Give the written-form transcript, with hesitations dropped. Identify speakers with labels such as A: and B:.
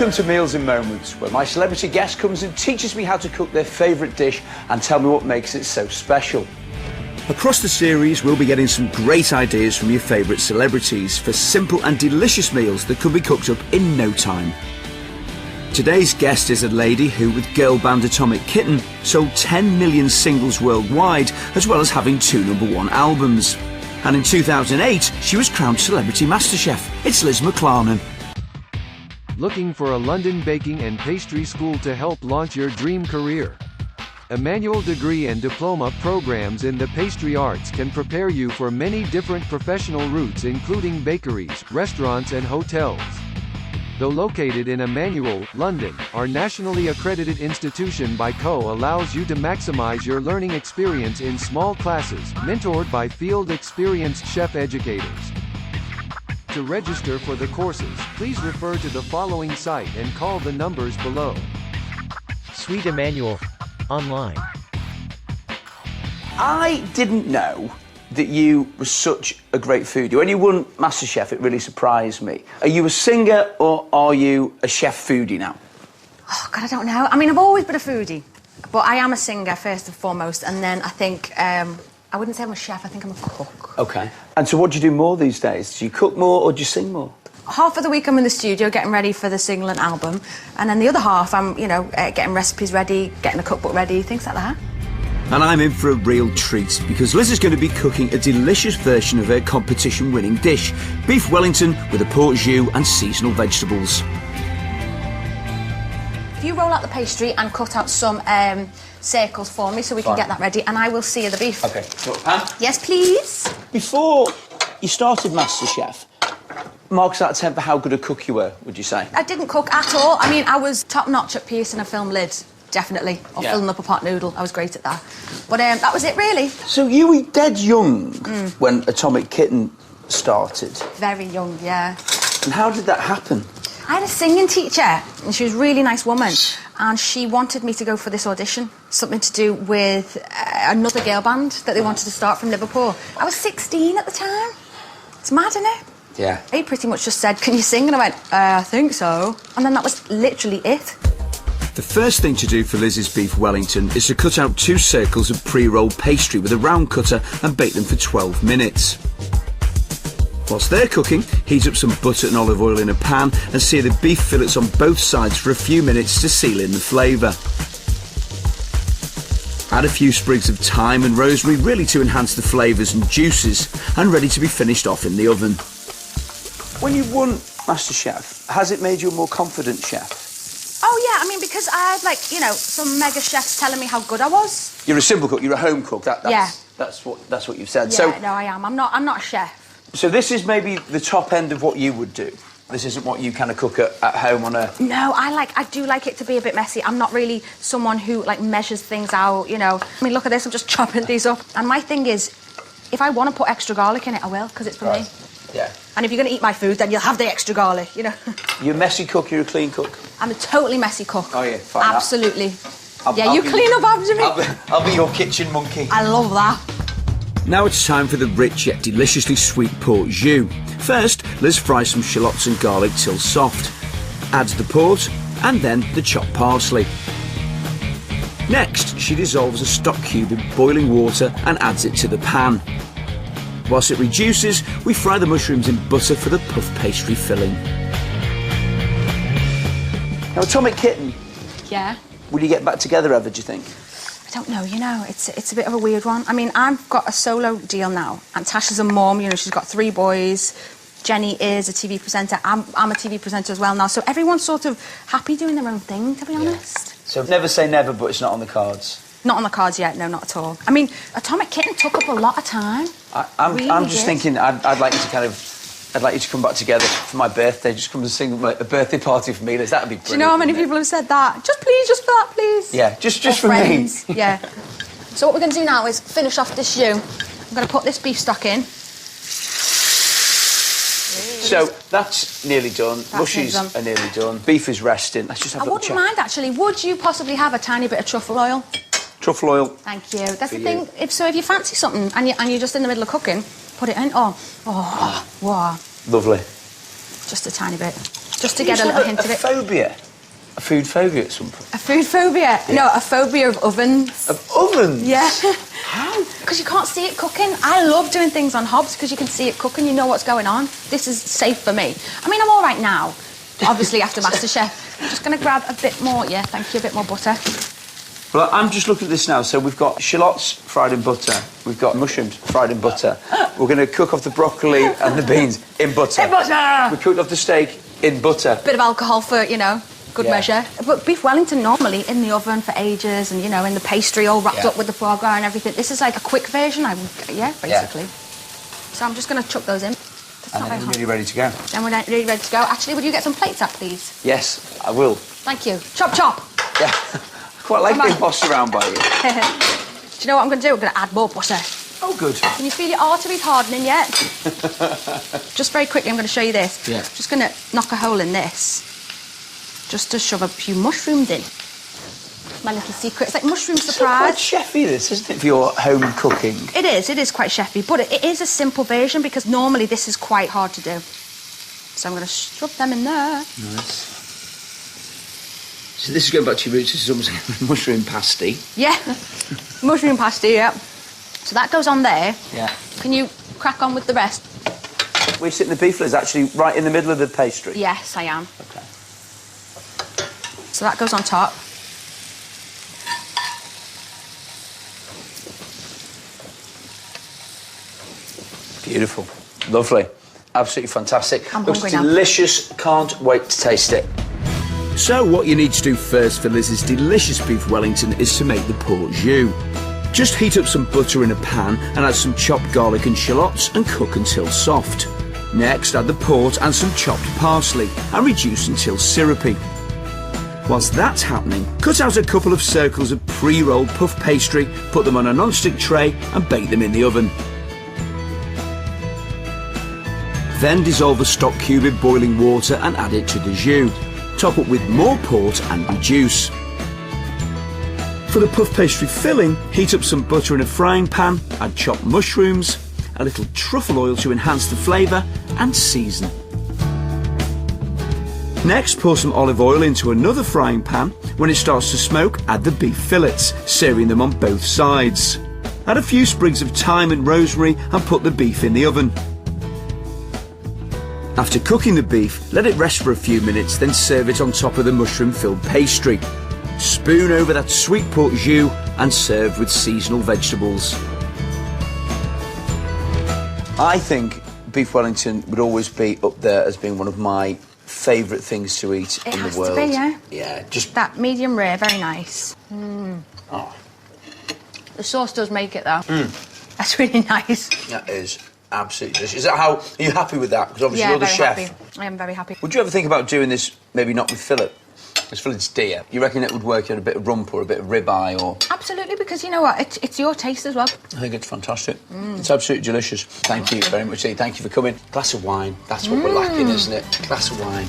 A: Welcome to Meals and Moments, where my celebrity guest comes and teaches me how to cook their favourite dish and tell me what makes it so special. Across the series, we'll be getting some great ideas from your favourite celebrities for simple and delicious meals that can be cooked up in no time. Today's guest is a lady who, with girl band Atomic Kitten, sold 10 million singles worldwide, as well as having 2 #1 albums. And in 2008, she was crowned Celebrity MasterChef. It's Liz McLarnon.
B: Looking for a London baking and pastry school to help launch your dream career? Emmanuel degree and diploma programs in the pastry arts can prepare you for many different professional routes, including bakeries, restaurants and hotels. Though located in Emmanuel, London, our nationally accredited institution by CO allows you to maximize your learning experience in small classes, mentored by field experienced chef educators. To register for the courses, please refer to the following site and call the numbers below.
C: Sweet Emmanuel. Online.
A: I didn't know that you were such a great foodie. When you won MasterChef, it really surprised me. Are you a singer or are you a chef foodie now?
D: Oh, God, I don't know. I mean, I've always been a foodie, but I am a singer first and foremost, and then I think, I wouldn't say I'm a chef, I think I'm a cook.
A: OK. And so what do you do more these days? Do you cook more or do you sing more?
D: Half of the week I'm in the studio getting ready for the single and album, and then the other half I'm, getting recipes ready, getting a cookbook ready, things like that.
A: And I'm in for a real treat, because Liz is going to be cooking a delicious version of her competition-winning dish, beef Wellington with a port jus and seasonal vegetables.
D: If you roll out the pastry and cut out some circles for me so we can get that ready, and I will sear the beef.
A: OK. Pan?
D: Yes, please.
A: Before you started MasterChef, marks out of 10 for how good a cook you were, would you say?
D: I didn't cook at all. I mean, I was top-notch at piercing a film lid, definitely, or filling up a pot noodle. I was great at that. But that was it, really.
A: So you were dead young when Atomic Kitten started?
D: Very young, yeah.
A: And how did that happen?
D: I had a singing teacher, and she was a really nice woman, and she wanted me to go for this audition, something to do with another girl band that they wanted to start from Liverpool. I was 16 at the time. It's mad, isn't it?
A: Yeah.
D: He pretty much just said, "Can you sing?" And I went, I think so. And then that was literally it.
A: The first thing to do for Liz's beef Wellington is to cut out 2 circles of pre-rolled pastry with a round cutter and bake them for 12 minutes. Whilst they're cooking, heat up some butter and olive oil in a pan and sear the beef fillets on both sides for a few minutes to seal in the flavour. Add a few sprigs of thyme and rosemary, really to enhance the flavours and juices, and ready to be finished off in the oven. When you won MasterChef, has it made you a more confident chef?
D: Oh, yeah, I mean, because I had, some mega chefs telling me how good I was.
A: You're a simple cook, you're a home cook,
D: yeah.
A: That's what you've said.
D: Yeah,
A: So,
D: no, I am. I'm not a chef.
A: So this is maybe the top end of what you would do? This isn't what you kind of cook at home on a...
D: No, I do like it to be a bit messy. I'm not really someone who, measures things out, I mean, look at this, I'm just chopping these up. And my thing is, if I want to put extra garlic in it, I will, because it's for me.
A: Yeah.
D: And if you're going to eat my food, then you'll have the extra garlic,
A: You're a messy cook, you're a clean cook?
D: I'm a totally messy cook.
A: Oh, yeah, fine.
D: Absolutely.
A: I'll
D: you clean up after me.
A: I'll be your kitchen monkey.
D: I love that.
A: Now it's time for the rich yet deliciously sweet port jus. First, Liz fries some shallots and garlic till soft. Adds the port and then the chopped parsley. Next, she dissolves a stock cube in boiling water and adds it to the pan. Whilst it reduces, we fry the mushrooms in butter for the puff pastry filling. Now, Atomic Kitten.
D: Yeah?
A: Will you get back together ever, do you think?
D: I don't know, it's a bit of a weird one. I mean, I've got a solo deal now, and Tasha's a mum, she's got 3 boys. Jenny is a TV presenter. I'm a TV presenter as well now, so everyone's sort of happy doing their own thing, to be honest.
A: So never say never, but it's not on the cards.
D: Not on the cards yet, no, not at all. I mean, Atomic Kitten took up a lot of time.
A: I'm just thinking I'd like you to I'd like you to come back together for my birthday. Just come and sing a birthday party for me, Liz. That'd be brilliant.
D: Do you know how many people have said that? Just for that, please.
A: Yeah, just for
D: friends.
A: me.
D: Yeah. So what we're going to do now is finish off this jus. I'm going to put this beef stock in.
A: So that's nearly done. Mushies are nearly done. Beef is resting. Let's just have a little check.
D: I wouldn't mind, actually. Would you possibly have a tiny bit of truffle oil?
A: Truffle oil.
D: Thank you. That's the thing. If you fancy something and you're just in the middle of cooking, put it in. Oh, wow.
A: Lovely.
D: Just a tiny bit. just to get a little hint of it.
A: Phobia? A food phobia at some point?
D: A food phobia? Yeah. No, a phobia of ovens.
A: Of ovens?
D: Yeah.
A: How?
D: Because you can't see it cooking. I love doing things on hobs because you can see it cooking, you know what's going on. This is safe for me. I mean, I'm all right now, obviously, after MasterChef. I'm just going to grab a bit more, yeah, thank you, a bit more butter.
A: Well, I'm just looking at this now. So we've got shallots fried in butter. We've got mushrooms fried in butter. We're going to cook off the broccoli and the beans in butter.
D: In butter!
A: We cooked off the steak in butter.
D: Bit of alcohol for, you know, good measure. But beef Wellington normally in the oven for ages and, you know, in the pastry all wrapped up with the foie gras and everything. This is like a quick version, basically. Yeah. So I'm just going to chuck those in.
A: And then we're really ready to go.
D: Then we're really ready to go. Actually, would you get some plates up, please?
A: Yes, I will.
D: Thank you. Chop, chop.
A: Yeah. I quite like being bossed around by you.
D: Do you know what I'm going to do? I'm going to add more butter.
A: Oh, good.
D: Can you feel your arteries hardening yet? Just very quickly, I'm going to show you this.
A: Yeah.
D: Just going to knock a hole in this, just to shove a few mushrooms in. My little secret. It's like mushroom surprise.
A: It's quite chefy, this, isn't it, for your home cooking?
D: It is quite chefy, but it is a simple version because normally this is quite hard to do. So I'm going to shove them in there.
A: Nice. So this is going back to your roots. This is almost like mushroom pasty.
D: Yeah, mushroom pasty, yeah. So that goes on there.
A: Yeah.
D: Can you crack on with the rest?
A: We're sitting the beef is actually right in the middle of the pastry.
D: Yes, I am.
A: Okay.
D: So that goes on top.
A: Beautiful. Lovely. Absolutely fantastic.
D: I'm
A: Looks
D: hungry now.
A: delicious. Can't wait to taste it. So what you need to do first for Liz's delicious beef Wellington is to make the port jus. Just heat up some butter in a pan and add some chopped garlic and shallots and cook until soft. Next, add the port and some chopped parsley and reduce until syrupy. Whilst that's happening, cut out a couple of circles of pre-rolled puff pastry, put them on a non-stick tray and bake them in the oven. Then dissolve the stock cube in boiling water and add it to the jus. Top up with more port and reduce. For the puff pastry filling, heat up some butter in a frying pan, add chopped mushrooms, a little truffle oil to enhance the flavour and season. Next, pour some olive oil into another frying pan. When it starts to smoke, add the beef fillets, searing them on both sides. Add a few sprigs of thyme and rosemary and put the beef in the oven. After cooking the beef, let it rest for a few minutes, then serve it on top of the mushroom-filled pastry. Spoon over that sweet port jus and serve with seasonal vegetables. I think beef Wellington would always be up there as being one of my favourite things to eat in the world.
D: It has to be, yeah.
A: Yeah, just...
D: That medium rare, very nice.
A: Oh.
D: The sauce does make it, though. That's really nice.
A: That is absolutely delicious. Is that how... Are you happy with that? Because obviously you're the chef.
D: Happy. I am very happy.
A: Would you ever think about doing this, maybe not with fillet? Because fillet's dear. You reckon it would work in a bit of rump or a bit of ribeye or...
D: Absolutely, because you know what? It's your taste as well.
A: I think it's fantastic. It's absolutely delicious. Thank you very much. Thank you for coming. Glass of wine. That's what we're lacking, isn't it? Glass of wine.